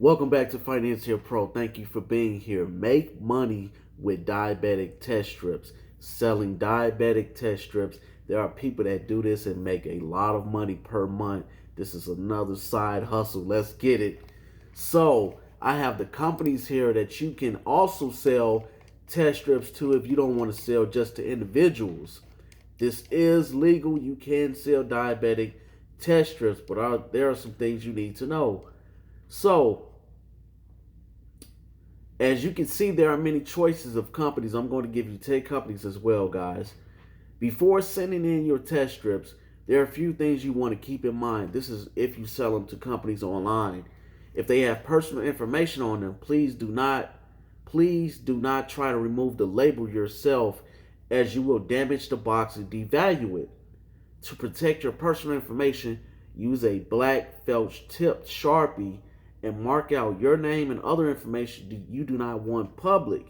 Welcome back to Financial Pro. Thank you for being here. Make money with diabetic test strips. Selling diabetic test strips. There are people that do this and make a lot of money per month. This is another side hustle. Let's get it. So, I have the companies here that you can also sell test strips to if you don't want to sell just to individuals. This is legal. You can sell diabetic test strips, but there are some things you need to know. So, as you can see, there are many choices of companies. I'm going to give you 10 companies as well, guys. Before sending in your test strips, there are a few things you want to keep in mind. This is if you sell them to companies online. If they have personal information on them, please do not try to remove the label yourself, as you will damage the box and devalue it. To protect your personal information, use a black felt tipped Sharpie and mark out your name and other information you do not want public.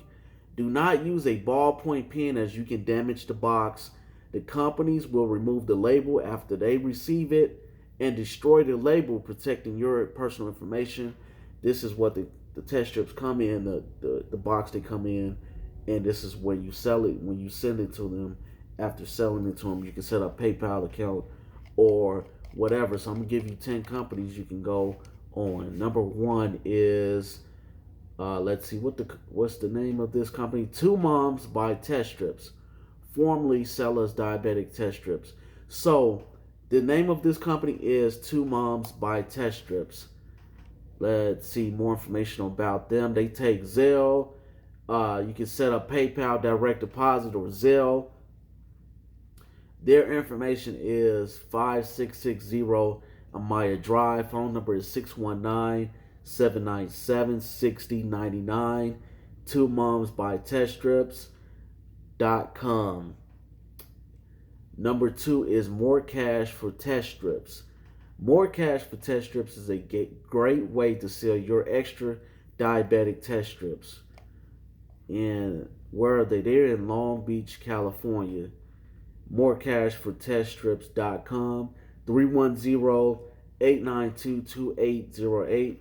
Do not use a ballpoint pen, as you can damage the box. The companies will remove the label after they receive it and destroy the label, protecting your personal information. This is what the test strips come in, the box they come in, and this is when you sell it, when you send it to them. After selling it to them, you can set up PayPal account or whatever. So I'm gonna give you 10 companies you can go on. Number one is let's see, what's the name of this company? Two Moms Buy Test Strips, formerly Sellers Diabetic Test Strips. So the name of this company is Two Moms Buy Test Strips. Let's see more information about them. They take Zelle. You can set up PayPal, direct deposit, or Zelle. Their information is 5660 Amaya Drive. Phone number is 619-797-6099. Two Moms Buy Test Strips.com. Number two is More Cash for Test Strips. More Cash for Test Strips is a great way to sell your extra diabetic test strips. And where are they? They're in Long Beach, California. Morecashforteststrips.com, 310-892-2808.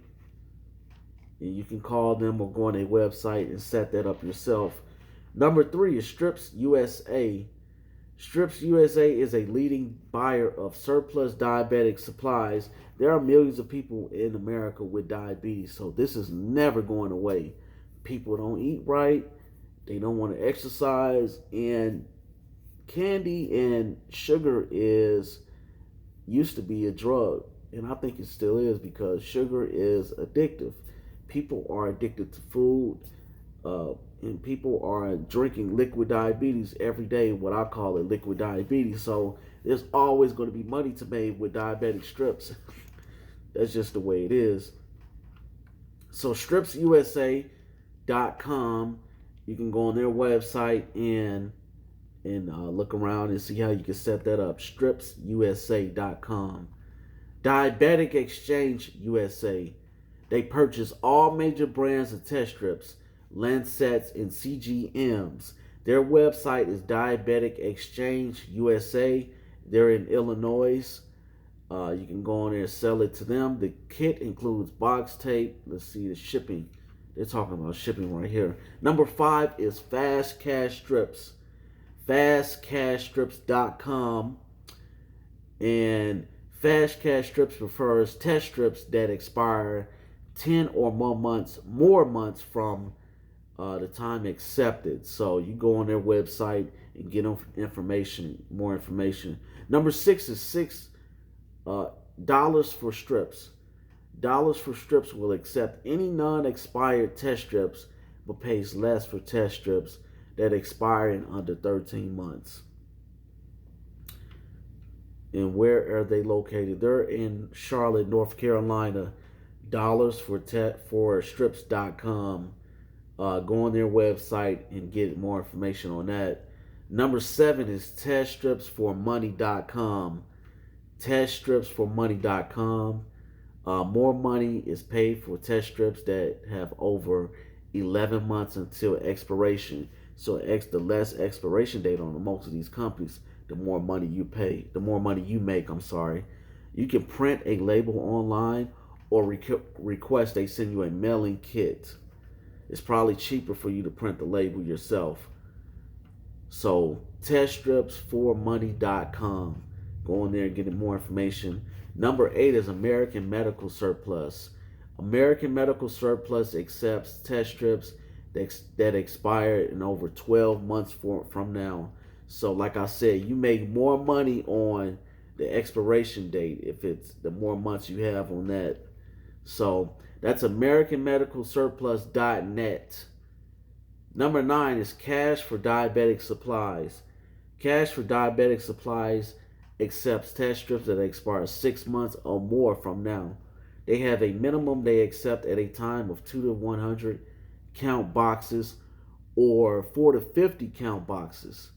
And you can call them or go on their website and set that up yourself. Number three is Strips USA. Strips USA is a leading buyer of surplus diabetic supplies. There are millions of people in America with diabetes, so this is never going away. People don't eat right, they don't want to exercise, and candy and sugar used to be a drug, and I think it still is, because sugar is addictive. People are addicted to food, and people are drinking liquid diabetes every day, what I call it liquid diabetes. So there's always going to be money to make with diabetic strips. That's just the way it is. So stripsusa.com, you can go on their website and look around and see how you can set that up. stripsusa.com. Diabetic Exchange USA. They purchase all major brands of test strips, Lancets, and CGMs. Their website is Diabetic Exchange USA. They're in Illinois. You can go on there and sell it to them. The kit includes box tape. Let's see the shipping. They're talking about shipping right here. Number five is Fast Cash Strips. FastCashStrips.com. And Fast Cash Strips prefers test strips that expire 10 or more months from the time accepted. So you go on their website and get more information. Number six is $6 for strips. Dollars for Strips will accept any non-expired test strips, but pays less for test strips that expire in under 13 months. And where are they located? They're in Charlotte, North Carolina. Dollars for strips.com. Go on their website and get more information on that. Number seven is teststripsformoney.com. Teststripsformoney.com. More money is paid for test strips that have over 11 months until expiration. So the less expiration date on most of these companies, the more money you make. You can print a label online or request they send you a mailing kit. It's probably cheaper for you to print the label yourself. So teststripsformoney.com. Go in there and get more information. Number 8 is American Medical Surplus. American Medical Surplus accepts test strips that expire in over 12 months from now. So like I said, you make more money on the expiration date if it's the more months you have on that. So that's AmericanMedicalSurplus.net. Number 9 is Cash for Diabetic Supplies. Cash for Diabetic Supplies accepts test strips that expire 6 months or more from now. They have a minimum they accept at a time of 2 to 100 count boxes or 4 to 50 count boxes.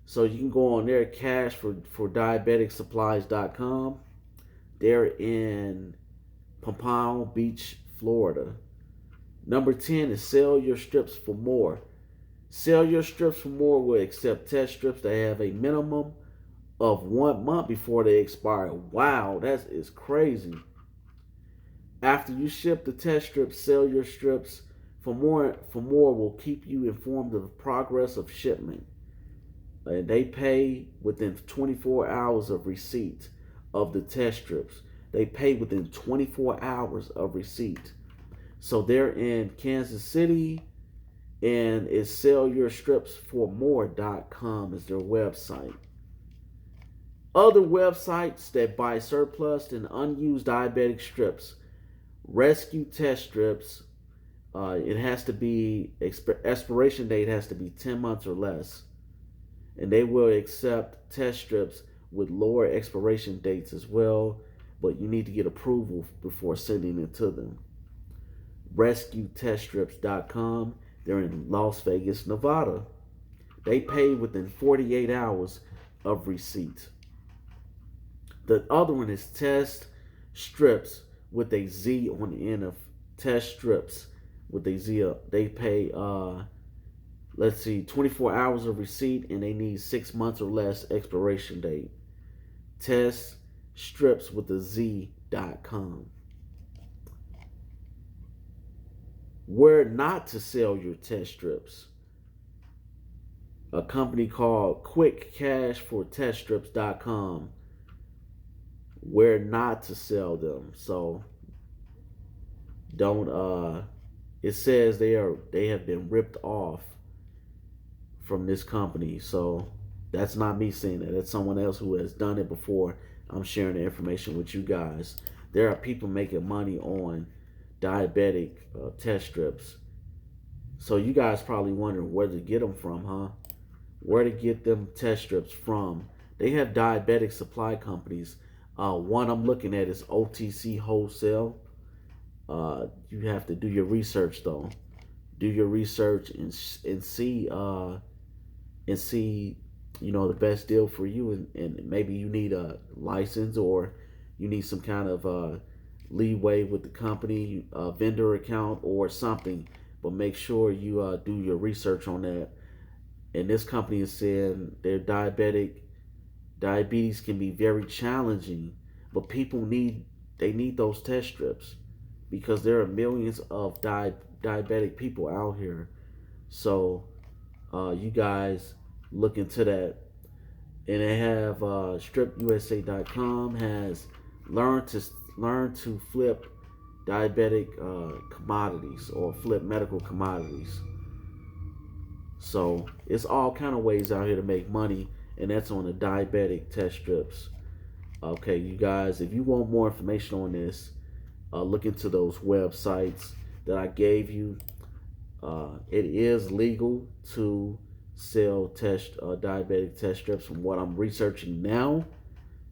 So you can go on there, Cash for diabeticsupplies.com. They're in Pompano Beach, Florida. Number 10 is Sell Your Strips for More. Sell Your Strips for More will accept test strips that have a minimum of 1 month before they expire. Wow, that is crazy. After you ship the test strips, Sell Your Strips for More will keep you informed of the progress of shipment. And they pay within 24 hours of receipt of the test strips. They pay within 24 hours of receipt. So they're in Kansas City, and it's sellyourstripsformore.com is their website. Other websites that buy surplus and unused diabetic strips: Rescue Test Strips. It has to be, expiration date has to be 10 months or less. And they will accept test strips with lower expiration dates as well, but you need to get approval before sending it to them. RescueTestStrips.com. They're in Las Vegas, Nevada. They pay within 48 hours of receipt. The other one is Test Strips with a Z on the end of Test Strips with a Z. They pay 24 hours of receipt, and they need 6 months or less expiration date. Test Strips with a Z.com. Where not to sell your test strips: a company called QuickCashForTestStrips.com. Where not to sell them. So don't it says they have been ripped off from this company. So that's not me saying that. That's someone else who has done it before. I'm sharing the information with you guys. There are people making money on diabetic test strips. So you guys probably wondering where to get them from, huh? Where to get them test strips from. They have diabetic supply companies. One I'm looking at is OTC Wholesale. You have to do your research though. Do your research and see the best deal for you, and maybe you need a license, or you need some kind of leeway with the company, vendor account or something. But make sure you do your research on that. And this company is saying their diabetes can be very challenging, but people need those test strips because there are millions of diabetic people out here. So you guys look into that. And they have stripusa.com has learn to flip diabetic commodities, or flip medical commodities. So it's all kind of ways out here to make money, and that's on the diabetic test strips. Okay, you guys, if you want more information on this, look into those websites that I gave you. It is legal to sell diabetic test strips from what I'm researching now.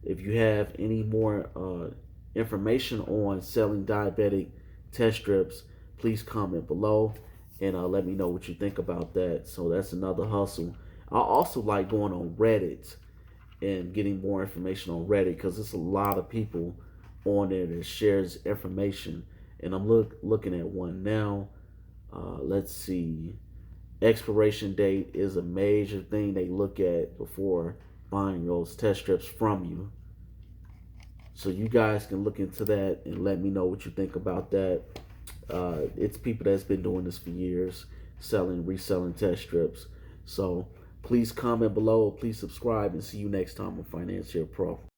If you have any more information on selling diabetic test strips, please comment below and let me know what you think about that. So that's another hustle. I also like going on Reddit and getting more information on Reddit, because there's a lot of people on there that shares information. And I'm looking at one now. Let's see. Expiration date is a major thing they look at before buying those test strips from you. So you guys can look into that and let me know what you think about that. It's people that's been doing this for years, reselling test strips. So please comment below, please subscribe, and see you next time on Financial Pro.